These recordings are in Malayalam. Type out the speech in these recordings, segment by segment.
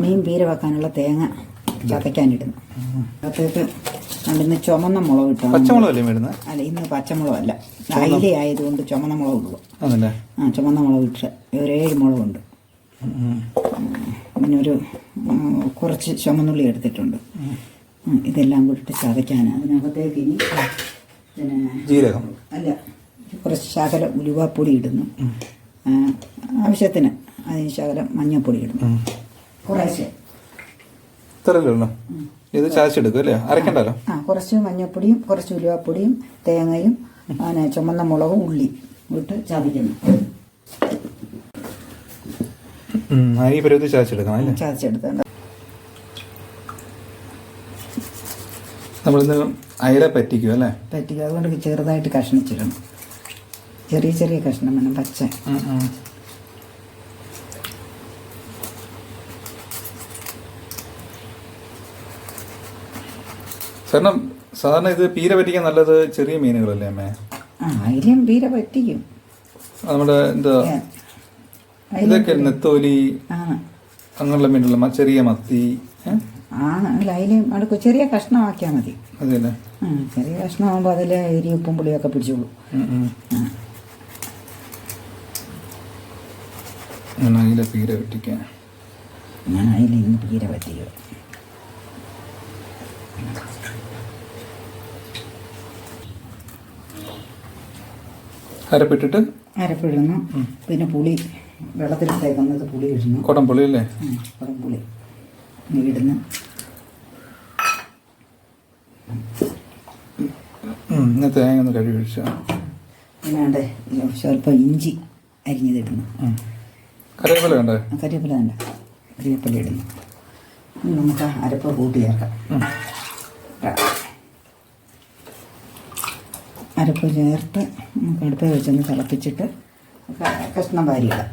മീൻ പീര വെക്കാനുള്ള തേങ്ങ ചതയ്ക്കാനിടുന്നു. അകത്തേക്ക് ഇന്ന് ചുമന്ന മുളക് ഇട്ടു. പച്ചമുളകല്ലേ മേടുന്നത്? അല്ല, ഇന്ന് പച്ചമുളകല്ല, അയില ആയതുകൊണ്ട് ചുമന്ന മുളക് ഇടുക. ചുമന്ന മുളക് ഇട്ട് ഒരു 7 മുളകുണ്ട്. പിന്നെ കുറച്ച് ചുമന്നുള്ളി എടുത്തിട്ടുണ്ട്. ഇതെല്ലാം കൂടിയിട്ട് ചതയ്ക്കാൻ അതിനകത്തേക്ക് ഇനി ജീരകം അല്ല, കുറച്ച് ശകല ഉലുവാപ്പൊടി ഇടുന്നു ആവശ്യത്തിന്. അതിന് ശകലം മഞ്ഞൾപ്പൊടി ഇടുന്നു കുറേശ്ശെ. ഇത് ചതച്ചെടുക്കും അല്ലേ? അരക്കണ്ടല്ലോ. കുറച്ച് മഞ്ഞൾപ്പൊടിയും കുറച്ച് ഉലുവാപ്പൊടിയും തേങ്ങയും ചുമന്ന മുളകും ഉള്ളി ഇട്ട് ചതയ്ക്കുന്നു. ചതച്ചെടുത്ത നമ്മളിന്ന് അയല പറ്റിക്കും അല്ലേ? പറ്റിക്കും. അതുകൊണ്ട് ചെറുതായിട്ട് കഷ്ണിച്ചിടണം. ചെറിയ ചെറിയ കഷ്ണം വേണം, പച്ച. സാധാരണ ഇത് പീര പറ്റിക്കാൻ നല്ലത് ചെറിയ മീനുകളല്ലേ അമ്മേ? അയിലും പീര പറ്റിക്കും. നമ്മുടെ എന്താ ഇതൊക്കെ നെത്തോലി അങ്ങനെയുള്ള മീനുകൾ, ചെറിയ മത്തി. അല്ല, അതിലും അടുക്ക് ചെറിയ കഷ്ണമാക്കിയാൽ മതി. അതെല്ലേ? ചെറിയ കഷ്ണമാകുമ്പോൾ അതിൽ എരി ഉപ്പും പുളിയൊക്കെ പിടിച്ചോളൂ. അയില പീര പറ്റിക്കാൻ ഞാൻ അതിൽ ഇന്ന് പീര പറ്റിക്കുക. അരപ്പിടുന്നു. പിന്നെ പുളി വെള്ളത്തിലിട്ടേക്കുന്നത് പുളി ഇടുന്നു. കുടംപുളി അല്ലേ? കുടംപുളി ഇടുന്നു. തേങ്ങ ഒന്ന് കഴുകി ഒഴിച്ച അല്ലാണ്ട് സ്വല്പം ഇഞ്ചി അരിഞ്ഞതിടുന്നു. കറിവേപ്പില വേണ്ട? കറിവേപ്പില വേണ്ട, കറിവേപ്പില ഇടുന്നു. നമുക്ക് അരപ്പ് കൂട്ടി ചേർക്കാം. അരപ്പ് ചേർത്ത് നമുക്ക് അടുപ്പ് വെച്ചൊന്ന് തിളപ്പിച്ചിട്ട് കഷ്ണം വാരിയിടാം.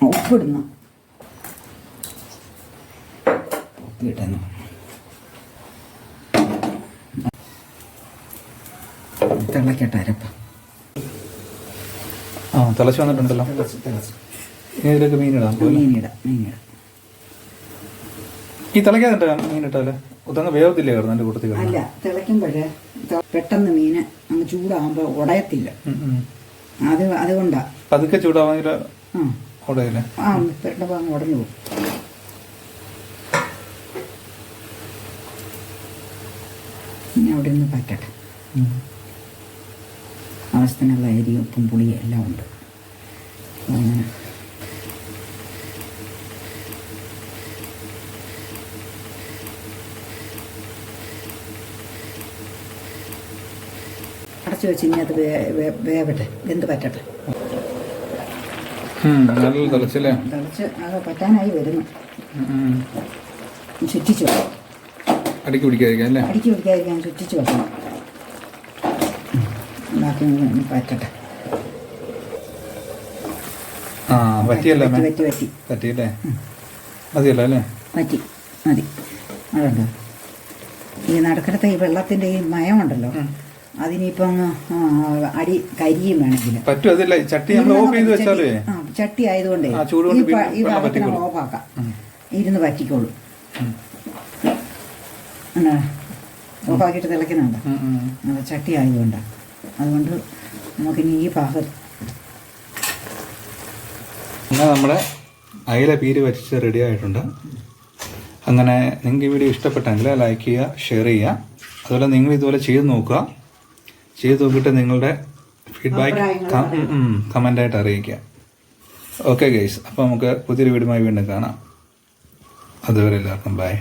ഉപ്പിടുന്നു. ഉപ്പിടുന്നു. തിളക്കട്ടെ അരപ്പ്. തിളച്ച് വന്നിട്ടുണ്ടല്ലോ. ഇതിലേക്ക് മീനിടാം. ഈ തിളക്കാതെ മീനിട്ടാല് ഒത്തങ്ങ് വേവത്തില്ലേ കിടന്നു എൻ്റെ കൂട്ടത്തിൽ? അല്ല, തിളയ്ക്കുമ്പോഴേ പെട്ടെന്ന് മീന് അങ്ങ് ചൂടാകുമ്പോൾ ഉടയത്തില്ല. അതുകൊണ്ടാ പതുക്കെ ചൂടാവാൻ ഉടയില്ലേ? പെട്ടെന്ന് അങ്ങ് ഉടഞ്ഞു പോകും. ഇനി അവിടെ നിന്ന് പറ്റട്ടെ. ആവശ്യത്തിനുള്ള അരി ഉപ്പും പുളിയും എല്ലാം ഉണ്ട്. അങ്ങനെ അടച്ചു വെച്ച് ഇനി അത് വേവട്ടെ, വെന്ത് പറ്റട്ടെ. തിളച്ച് അത് പറ്റാനായി വരുന്നു. ചുറ്റിച്ചു വെക്കണം. അടുക്കി പിടിക്കാതിരിക്കാൻ ചുറ്റിച്ചു വെക്കണം. ബാക്കി പറ്റട്ടെ. പറ്റിയല്ലേ? മതിയല്ലോ അല്ലേ? മതി. അതുണ്ടോ ഈ നടുക്കടത്തെ ഈ വെള്ളത്തിൻ്റെ ഈ മയമുണ്ടല്ലോ, അതിനിപ്പം അങ്ങ് അടി കരിയും വേണമെങ്കിൽ ചട്ടി ആയതുകൊണ്ടേ ഈ ഭാഗത്തിന് ഓഫാക്കാം. ഇരുന്ന് പറ്റിക്കോളൂ. ഓഫാക്കിയിട്ട് തിളയ്ക്കുന്നുണ്ട്. ചട്ടി ആയതുകൊണ്ടാണ്. അതുകൊണ്ട് നമുക്കിനി ഈ ഭാഗം നമ്മുടെ അയില പീര് വരച്ച് റെഡി ആയിട്ടുണ്ട്. അങ്ങനെ നിങ്ങൾക്ക് ഈ വീഡിയോ ഇഷ്ടപ്പെട്ടെങ്കിൽ ലൈക്ക് ചെയ്യുക, ഷെയർ ചെയ്യുക. അതുപോലെ നിങ്ങൾ ഇതുപോലെ ചെയ്ത് നോക്കിയിട്ട് നിങ്ങളുടെ ഫീഡ്ബാക്ക് കമൻ്റായിട്ട് അറിയിക്കുക. ഓക്കെ ഗൈസ്, അപ്പോൾ നമുക്ക് പുതിയൊരു വീഡിയോയുമായി വീണ്ടും കാണാം. അതുവരെ എല്ലാവർക്കും ബൈ.